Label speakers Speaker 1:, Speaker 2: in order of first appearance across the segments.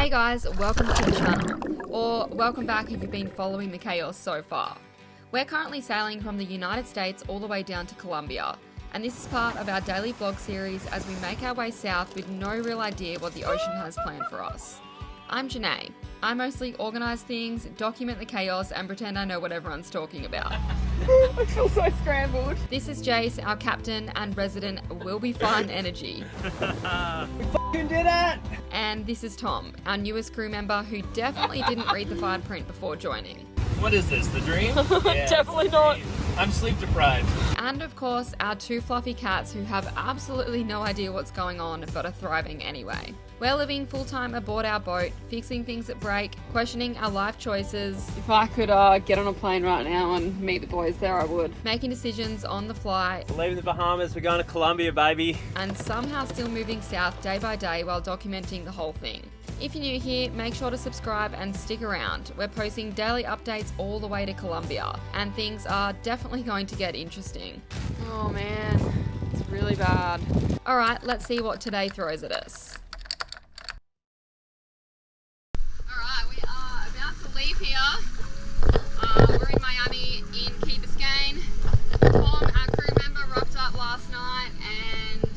Speaker 1: Hey guys, welcome to the channel, or welcome back if you've been following the chaos so far. We're currently sailing from the United States all the way down to Colombia, and this is part of our daily vlog series as we make our way south with no real idea what the ocean has planned for us. I'm Janae. I mostly organise things, document the chaos, and pretend I know what everyone's talking about.
Speaker 2: I feel so scrambled.
Speaker 1: This is Jace, our captain and resident Will Be Fine energy.
Speaker 2: We f***ing did it!
Speaker 1: And this is Tom, our newest crew member who definitely didn't read the fine print before joining.
Speaker 3: What is this, the dream? Yeah,
Speaker 2: Definitely not.
Speaker 3: I'm sleep deprived.
Speaker 1: And of course, our two fluffy cats who have absolutely no idea what's going on but are thriving anyway. We're living full-time aboard our boat, fixing things that break, questioning our life choices.
Speaker 2: If I could get on a plane right now and meet the boys there, I would.
Speaker 1: Making decisions on the fly.
Speaker 3: We're leaving the Bahamas, we're going to Colombia, baby.
Speaker 1: And somehow still moving south day by day while documenting the whole thing. If you're new here, make sure to subscribe and stick around. We're posting daily updates all the way to Colombia, and things are definitely going to get interesting.
Speaker 2: Oh man, it's really bad.
Speaker 1: Alright, let's see what today throws at us. Alright, we are about to leave here. We're in Miami in Key Biscayne. Tom, our crew member, rocked up last night, and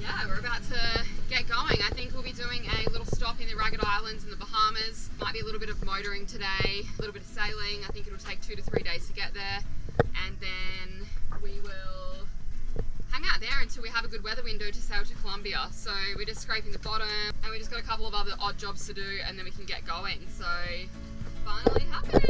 Speaker 1: yeah, we're about to get going. I think we'll be doing a little stop in the Ragged Islands in the Bahamas. Might be a little bit of motoring today, a little bit of sailing. I think it'll take 2 to 3 days to get there, and then we will hang out there until we have a good weather window to sail to Colombia. So we're just scraping the bottom, and we just got a couple of other odd jobs to do, and then we can get going. So finally happening.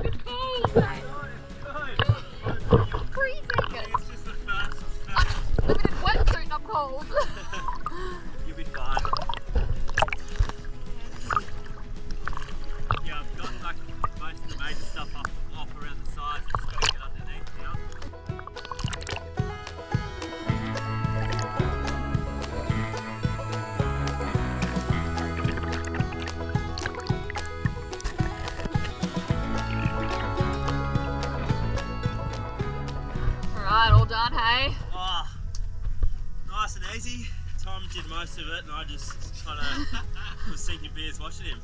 Speaker 1: It's cold. Freezing.
Speaker 3: It's just the first.
Speaker 1: I'm in a wetsuit and I'm cold.
Speaker 3: You'll be fine. Yeah, I've got like most of the major stuff off around the sides. I just got to get underneath now.
Speaker 1: Alright, all done, hey?
Speaker 3: Oh, nice and easy. Tom did most of it, and I just kind of was sinking beers watching him.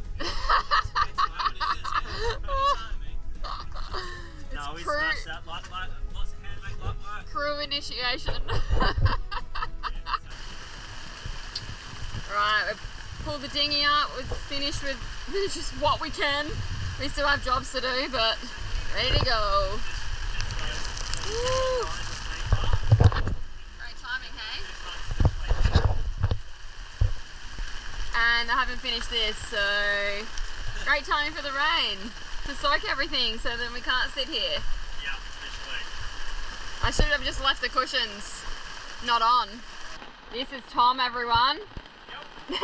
Speaker 3: No, we
Speaker 1: crew-
Speaker 3: smashed that. Lots of handmade light work.
Speaker 1: Crew initiation. Right, we've pulled the dinghy up, we've finished with just what we can. We still have jobs to do, but ready to go. Woo. Great timing, hey? And I haven't finished this, so great timing for the rain to soak everything so then we can't sit here.
Speaker 3: Yeah, literally.
Speaker 1: I should have just left the cushions not on. This is Tom, everyone.
Speaker 3: Yep.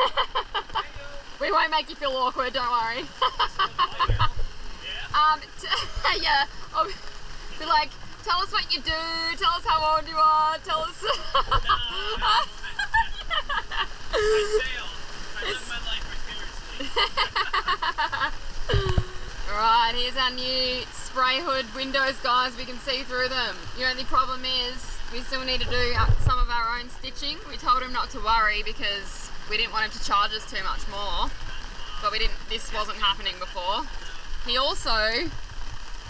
Speaker 1: We won't make you feel awkward, don't worry. Yeah, I'll be like, tell us what you do, tell us how old you are, tell us.
Speaker 3: I sail. I live my life vicariously.
Speaker 1: Alright, here's our new spray hood windows, guys. We can see through them. The only problem is we still need to do some of our own stitching. We told him not to worry because we didn't want him to charge us too much more. But this wasn't happening before. He also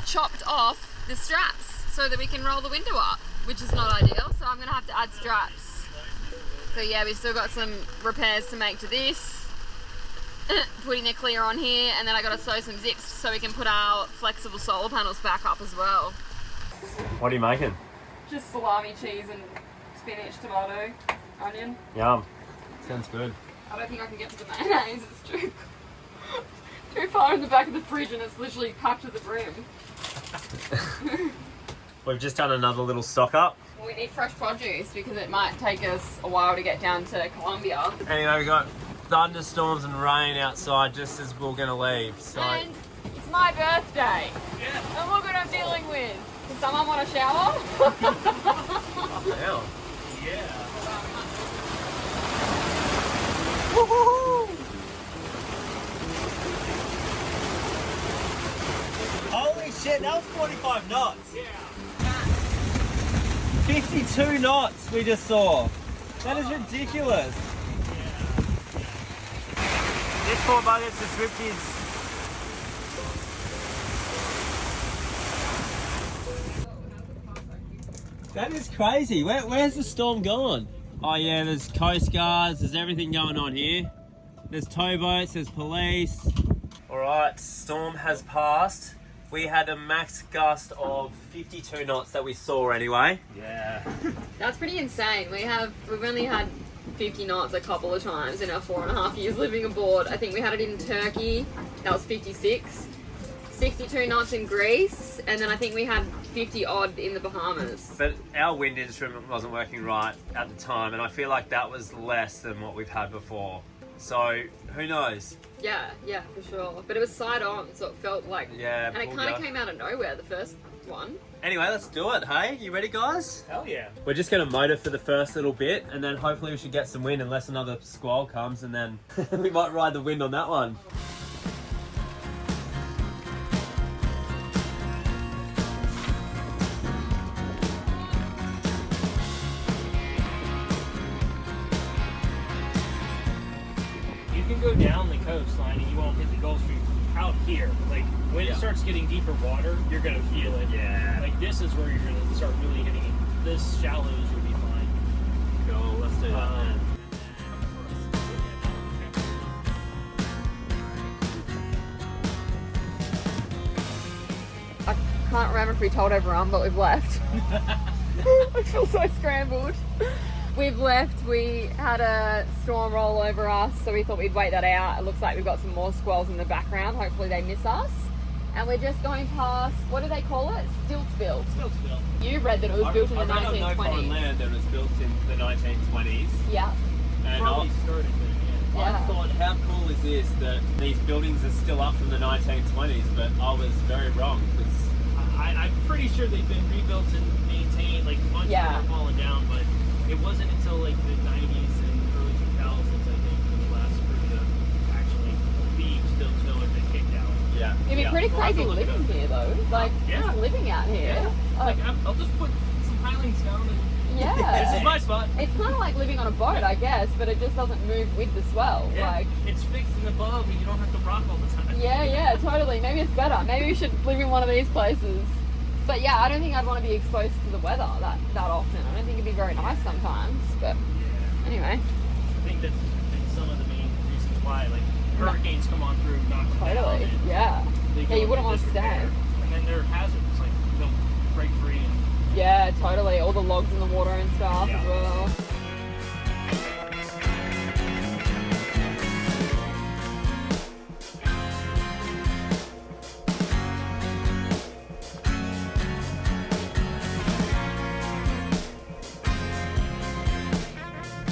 Speaker 1: chopped off the straps so that we can roll the window up, which is not ideal. So I'm gonna have to add straps. So yeah, we've still got some repairs to make to this. Putting the clear on here, and then I gotta sew some zips so we can put our flexible solar panels back up as well.
Speaker 3: What are you making?
Speaker 2: Just salami, cheese and spinach, tomato, onion.
Speaker 3: Yum. Sounds good.
Speaker 2: I don't think I can get to the mayonnaise, it's too far in the back of the fridge and it's literally packed to the brim.
Speaker 3: We've just done another little stock up.
Speaker 2: Well, we need fresh produce because it might take us a while to get down to Colombia.
Speaker 3: Anyway, we got thunderstorms and rain outside just as we're going to leave. So.
Speaker 2: And it's my birthday.
Speaker 3: Yeah.
Speaker 2: And look what I'm dealing with. Does someone want a shower?
Speaker 3: Oh, hell. Yeah.
Speaker 2: Woohoo!
Speaker 3: Holy shit, that was 45 knots. Yeah. 52 knots we just saw. That is ridiculous. This poor bugger's just ripped his... That is crazy. Where's the storm gone? Oh yeah, there's coast guards, there's everything going on here. There's towboats, there's police. Alright, storm has passed. We had a max gust of 52 knots that we saw anyway. Yeah.
Speaker 2: That's pretty insane. We've only had 50 knots a couple of times in our 4.5 years living aboard. I think we had it in Turkey, that was 56. 62 knots in Greece, and then I think we had 50 odd in the Bahamas.
Speaker 3: But our wind instrument wasn't working right at the time, and I feel like that was less than what we've had before. So, who knows?
Speaker 2: Yeah, for sure. But it was side on, so it felt like...
Speaker 3: Yeah,
Speaker 2: and it kind of came out of nowhere, the first one.
Speaker 3: Anyway, let's do it, hey? You ready, guys?
Speaker 4: Hell yeah.
Speaker 3: We're just going to motor for the first little bit, and then hopefully we should get some wind unless another squall comes, and then we might ride the wind on that one.
Speaker 4: Go down the coastline and you won't hit the Gulf Stream out here. Like when it starts getting deeper water, you're gonna feel it.
Speaker 3: Yeah.
Speaker 4: Like this is where you're gonna start really hitting it. This shallows you'll be fine.
Speaker 3: Cool, let's do that then.
Speaker 2: I can't remember if we told everyone, but we've left. I feel so scrambled. We've left. We had a storm roll over us, so we thought we'd wait that out. It looks like we've got some more squalls in the background. Hopefully they miss us. And we're just going past, what do they call it? Stiltsville.
Speaker 4: Stiltsville.
Speaker 2: You read that it was built in the 1920s.
Speaker 3: I read on No Foreign Land that it was built in the 1920s.
Speaker 2: Yeah.
Speaker 3: And
Speaker 4: Probably started then,
Speaker 3: I thought, how cool is this that these buildings are still up from the 1920s, but I was very wrong.
Speaker 4: I'm pretty sure they've been rebuilt and maintained, like much have fallen down, but it wasn't until like the 90s and early 2000s, I think, for the last crew to actually leave Stiltsville and get kicked out.
Speaker 3: Yeah.
Speaker 2: It'd be pretty crazy living here though. Like, just living out here.
Speaker 4: Yeah. Like, I'll just put some pilings down and this is my spot.
Speaker 2: It's kind of like living on a boat, I guess, but it just doesn't move with the swell.
Speaker 4: Yeah.
Speaker 2: Like,
Speaker 4: it's fixed and above and you don't have to rock all the time.
Speaker 2: Yeah, totally. Maybe it's better. Maybe we should live in one of these places. But yeah, I don't think I'd want to be exposed to the weather that often. I don't think it'd be very nice sometimes. But anyway.
Speaker 4: I think that's some of the main reasons why, like, hurricanes come on through, knock them down.
Speaker 2: Totally, yeah. Yeah, you wouldn't want to stay.
Speaker 4: And then there are hazards, like, they'll break free. And...
Speaker 2: Yeah, totally. All the logs in the water and stuff as well.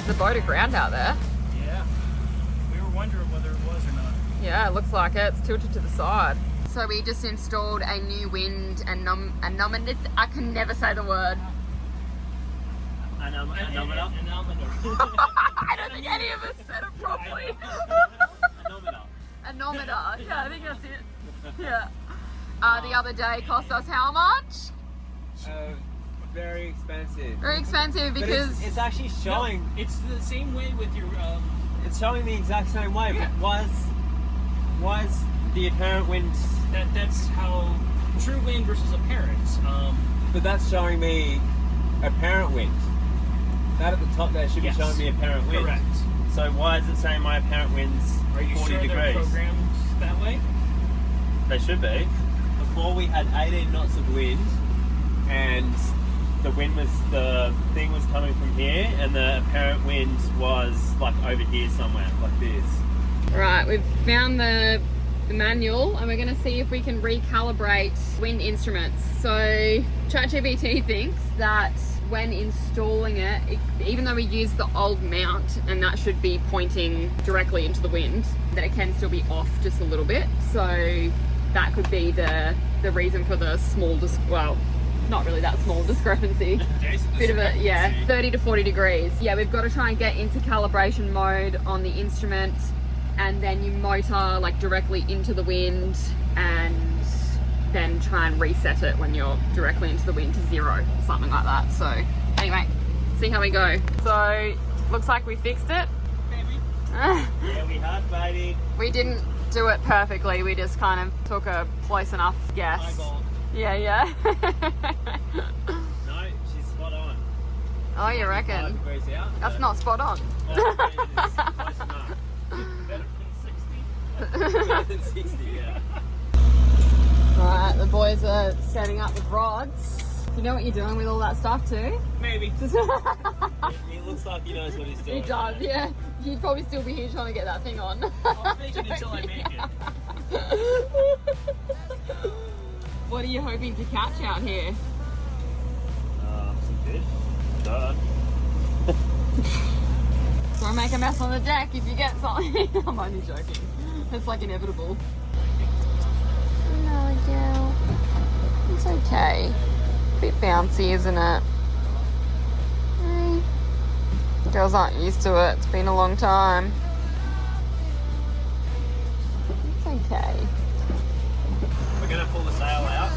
Speaker 2: The boat aground out there.
Speaker 4: Yeah. We were wondering whether it was or not.
Speaker 2: Yeah, it looks like it. It's tilted to the side. So we just installed a new wind anometer. I can never say the word.
Speaker 3: Anometer?
Speaker 2: I don't think any of us said it properly. Anometer. Yeah, I think that's it. Yeah. The other day cost us how much?
Speaker 3: Very expensive.
Speaker 2: Very expensive because
Speaker 3: it's actually showing.
Speaker 4: No, it's the same way with your.
Speaker 3: It's showing the exact same way.
Speaker 4: Yeah.
Speaker 3: But why is the apparent wind?
Speaker 4: That's how true wind versus apparent.
Speaker 3: But that's showing me apparent wind. That at the top there should be showing me apparent wind.
Speaker 4: Correct.
Speaker 3: So why is it saying my apparent wind's 40
Speaker 4: Are you sure
Speaker 3: degrees?
Speaker 4: they're programmed that way?
Speaker 3: They should be. Before we had 18 knots of wind, and the thing was coming from here, and the apparent wind was like over here somewhere, like this.
Speaker 2: Right, we've found the manual and we're going to see if we can recalibrate wind instruments. So ChatGPT thinks that when installing it, even though we use the old mount and that should be pointing directly into the wind, that it can still be off just a little bit. So that could be the reason for the small, well, not really that small discrepancy. Bit of a, 30 to 40 degrees. Yeah, we've got to try and get into calibration mode on the instrument, and then you motor like directly into the wind and then try and reset it when you're directly into the wind to 0 or something like that. So Anyway, see how we go. So, looks like we fixed it.
Speaker 3: Yeah, we had, baby.
Speaker 2: We didn't do it perfectly. We just kind of took a close enough guess.
Speaker 3: Eyeball.
Speaker 2: Yeah.
Speaker 3: No, she's spot on.
Speaker 2: Oh, you
Speaker 3: 5
Speaker 2: reckon?
Speaker 3: degrees out.
Speaker 2: That's not spot on.
Speaker 3: Oh, yeah, it is. Close enough.
Speaker 4: Better than 60.
Speaker 3: Better than 60, yeah.
Speaker 2: Alright, the boys are setting up the rods. You know what you're doing with all that stuff too?
Speaker 3: Maybe. He looks like he knows what he's doing.
Speaker 2: He does, yeah. You'd probably still be here trying to get that thing on.
Speaker 3: I'm thinking until I make it.
Speaker 2: What are you hoping to catch out here?
Speaker 3: Some fish. Duh.
Speaker 2: Don't make a mess on the deck if you get something. I'm only joking. It's like inevitable. No, girl. It's okay. Bit bouncy, isn't it? Girls aren't used to it. It's been a long time. It's okay.
Speaker 3: We're gonna pull the sail out.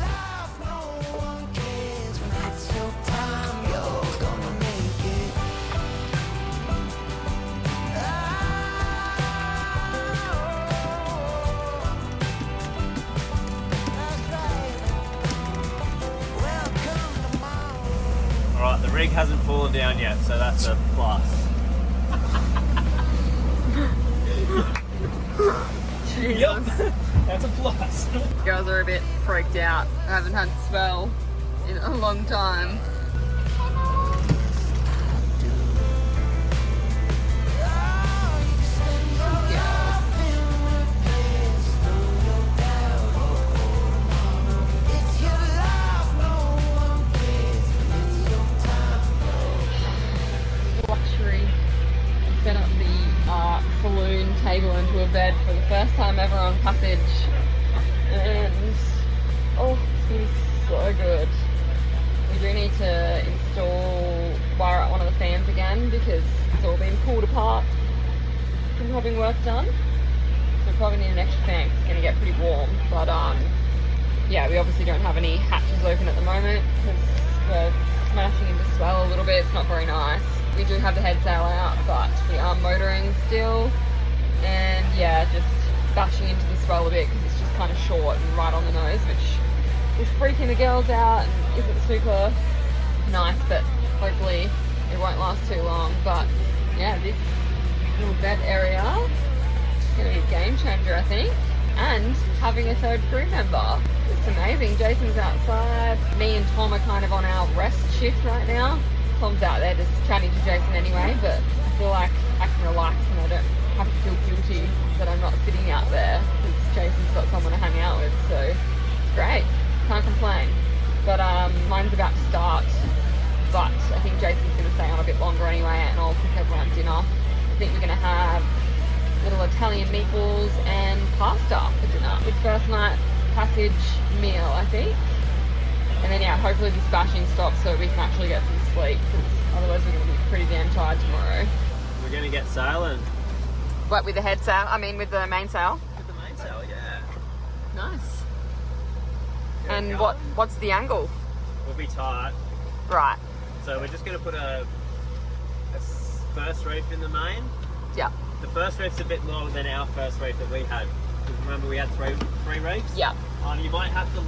Speaker 3: Alright, the rig hasn't fallen down yet, so that's a plus. Yep, that's a plus.
Speaker 2: Girls are a bit freaked out. I haven't had swell in a long time. Luxury. Set up the saloon table into a bed for the first time ever on passage, and oh, it's been so good. We do need to wire up one of the fans again because it's all been pulled apart from having work done. So we probably need an extra fan 'cause it's going to get pretty warm. But yeah, we obviously don't have any hatches open at the moment because we're smashing into swell a little bit. It's not very nice. We do have the head sail out, but we are motoring still, and yeah, just bashing into the swell a bit because it's just kind of short and right on the nose, which is freaking the girls out and isn't super nice, but hopefully it won't last too long. But yeah, this little bed area is going to be a game changer, I think, and having a third crew member. It's amazing. Jason's outside. Me and Tom are kind of on our rest shift right now. Tom's out there just chatting to Jason anyway, but I feel like I can relax and I don't have to feel guilty that I'm not sitting out there because Jason's got someone to hang out with, so it's great. Can't complain. But mine's about to start, but I think Jason's going to stay on a bit longer anyway, and I'll cook everyone dinner. I think we're going to have little Italian meatballs and pasta for dinner. Good first night passage meal, I think. And then yeah, hopefully this bashing stops so we can actually get some sleep, because otherwise we're going to be pretty damn tired tomorrow.
Speaker 3: We're gonna get sailing.
Speaker 2: What, with the head sail? I mean with the main sail?
Speaker 3: With the mainsail, yeah.
Speaker 2: Nice.
Speaker 3: Get
Speaker 2: And
Speaker 3: it
Speaker 2: what's the angle?
Speaker 3: We'll be tight.
Speaker 2: Right.
Speaker 3: So we're just gonna put a first reef in the main.
Speaker 2: Yeah.
Speaker 3: The first reef's a bit longer than our first reef that we had. Because remember we had three reefs?
Speaker 2: Yeah.
Speaker 3: You might have to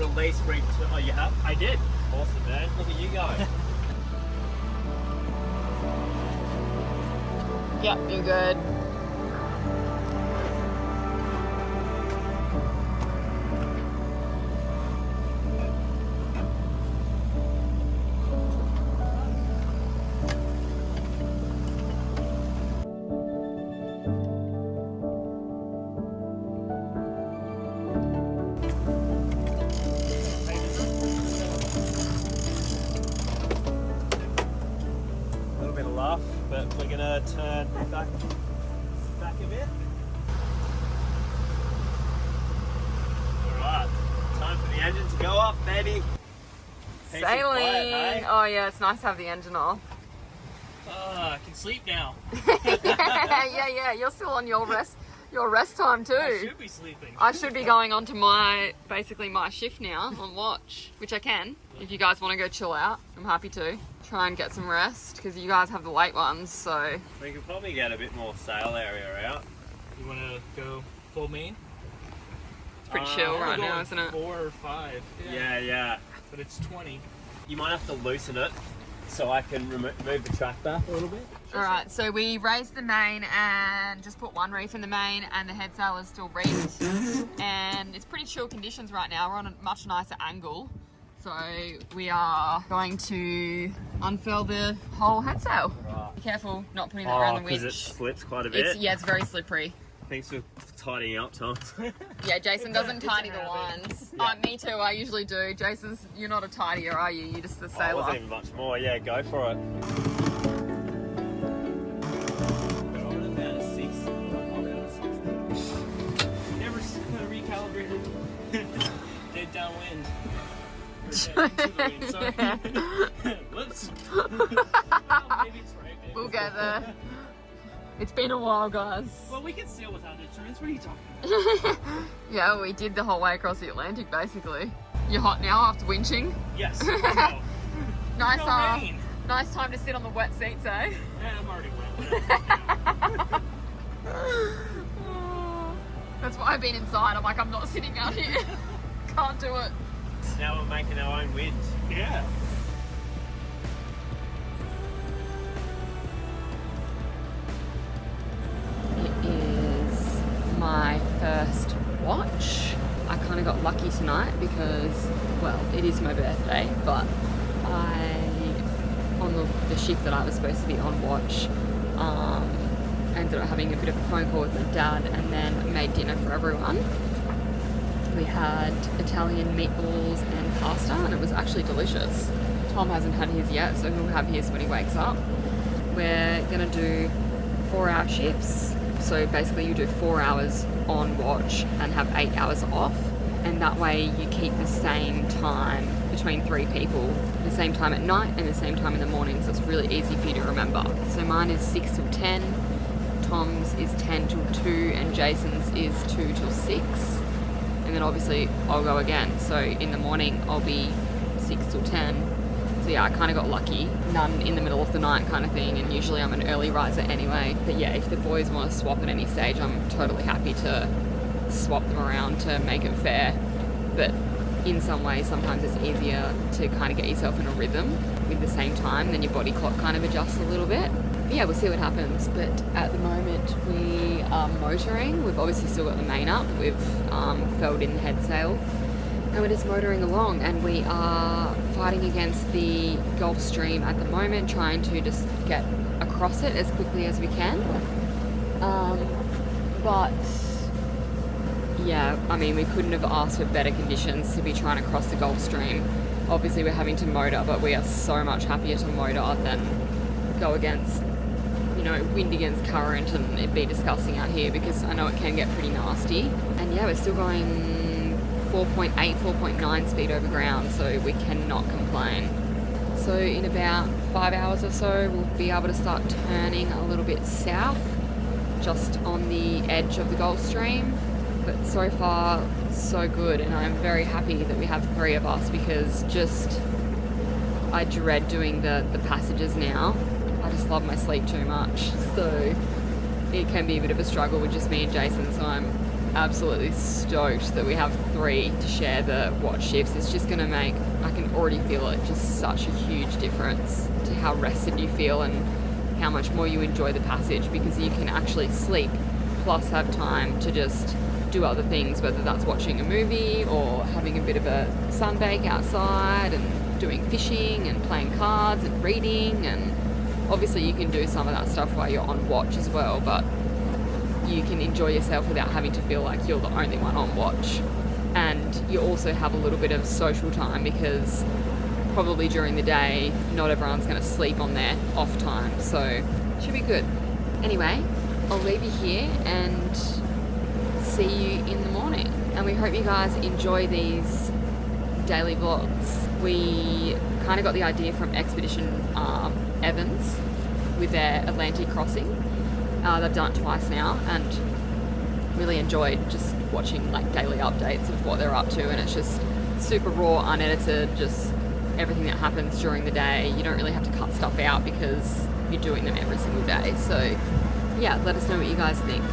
Speaker 3: release reef two. Oh, you have?
Speaker 4: I did.
Speaker 3: Awesome, man. Look at you go.
Speaker 2: Yep, you're good.
Speaker 3: But we're gonna turn back a bit. Alright, time for the engine to go off, baby. Peace and
Speaker 2: Sailing!
Speaker 3: quiet, hey?
Speaker 2: Oh yeah, it's nice to have the engine off.
Speaker 4: I can sleep now.
Speaker 2: yeah, you're still on your rest. Your rest time too.
Speaker 4: I should be sleeping.
Speaker 2: I should be going on to my shift now on watch, which I can. If you guys want to go chill out, I'm happy to. Try and get some rest, because you guys have the late ones, so.
Speaker 3: We could probably get a bit more sail area out.
Speaker 4: You want to go full main?
Speaker 2: It's pretty chill right now, isn't it?
Speaker 4: 4 or 5.
Speaker 3: Yeah.
Speaker 4: But it's 20.
Speaker 3: You might have to loosen it so I can move the track back a little bit.
Speaker 2: Alright, so we raised the main and just put one reef in the main, and the head sail is still reefed. And it's pretty chill conditions right now. We're on a much nicer angle. So we are going to unfurl the whole head sail.
Speaker 3: Right.
Speaker 2: Be careful not putting that around the winch.
Speaker 3: Because it slips quite a bit.
Speaker 2: It's very slippery.
Speaker 3: Thanks for tidying up, Tom.
Speaker 2: Yeah, Jason doesn't tidy the lines.
Speaker 3: Yeah.
Speaker 2: Me too, I usually do. Jason's, you're not a tidier, are you? You're just the sailor.
Speaker 3: I wasn't even much more. Yeah, go for it.
Speaker 4: Never recalibrated. Dead downwind. Or dead into the wind, sorry. Whoops. Well, maybe it's right. Maybe
Speaker 2: We'll get there. It's been a while, guys.
Speaker 4: Well, we can sail without insurance. What are you talking about?
Speaker 2: Yeah, we did the whole way across the Atlantic, basically. You're hot now after winching?
Speaker 4: Yes.
Speaker 2: Nice,
Speaker 4: No rain.
Speaker 2: nice time to sit on the wet seats, eh?
Speaker 4: Yeah, I'm already wet.
Speaker 2: That's why I've been inside. I'm like, I'm not sitting out here. Can't do it.
Speaker 3: Now we're making our own wind.
Speaker 4: Yeah.
Speaker 2: It is my first watch. I kind of got lucky tonight because, well, it is my birthday, but on the shift that I was supposed to be on watch, ended up having a bit of a phone call with my dad and then made dinner for everyone. We had Italian meatballs and pasta, and it was actually delicious. Tom hasn't had his yet, so he'll have his when he wakes up. We're gonna do 4-hour shifts. So basically you do 4 hours on watch and have 8 hours off. And that way you keep the same time between 3 people, the same time at night and the same time in the morning. So it's really easy for you to remember. So mine is 6 till 10, Tom's is 10 till 2, and Jason's is 2 till 6. And then obviously I'll go again. So in the morning I'll be 6 till 10. So yeah, I kind of got lucky. None in the middle of the night kind of thing, and usually I'm an early riser anyway. But yeah, if the boys want to swap at any stage, I'm totally happy to swap them around to make it fair. But in some ways, sometimes it's easier to kind of get yourself in a rhythm with the same time, then your body clock kind of adjusts a little bit. But yeah, we'll see what happens. But at the moment, we are motoring. We've obviously still got the main up. We've furled in the head sail. And we're just motoring along, and we are fighting against the Gulf Stream at the moment, trying to just get across it as quickly as we can. But yeah, I mean, we couldn't have asked for better conditions to be trying to cross the Gulf Stream. Obviously we're having to motor, but we are so much happier to motor than go against, you know, wind against current, and it'd be disgusting out here because I know it can get pretty nasty. And yeah, we're still going 4.8, 4.9 speed over ground, so we cannot complain. So in about 5 hours or so, we'll be able to start turning a little bit south, just on the edge of the Gulf Stream. But so far, so good, and I'm very happy that we have 3 of us, because I dread doing the passages now. I just love my sleep too much, so it can be a bit of a struggle with just me and Jason, so I'm absolutely stoked that we have 3 to share the watch shifts. It's just going to make, I can already feel it, just such a huge difference to how rested you feel and how much more you enjoy the passage, because you can actually sleep plus have time to just do other things, whether that's watching a movie or having a bit of a sunbake outside and doing fishing and playing cards and reading. And obviously you can do some of that stuff while you're on watch as well, but you can enjoy yourself without having to feel like you're the only one on watch. And you also have a little bit of social time, because probably during the day not everyone's going to sleep on their off time, so it should be good. Anyway, I'll leave you here and see you in the morning, and we hope you guys enjoy these daily vlogs. We kind of got the idea from Expedition Evans with their Atlantic crossing. They've done it twice now, and really enjoyed just watching like daily updates of what they're up to, and it's just super raw, unedited, just everything that happens during the day. You don't really have to cut stuff out because you're doing them every single day. So yeah, let us know what you guys think.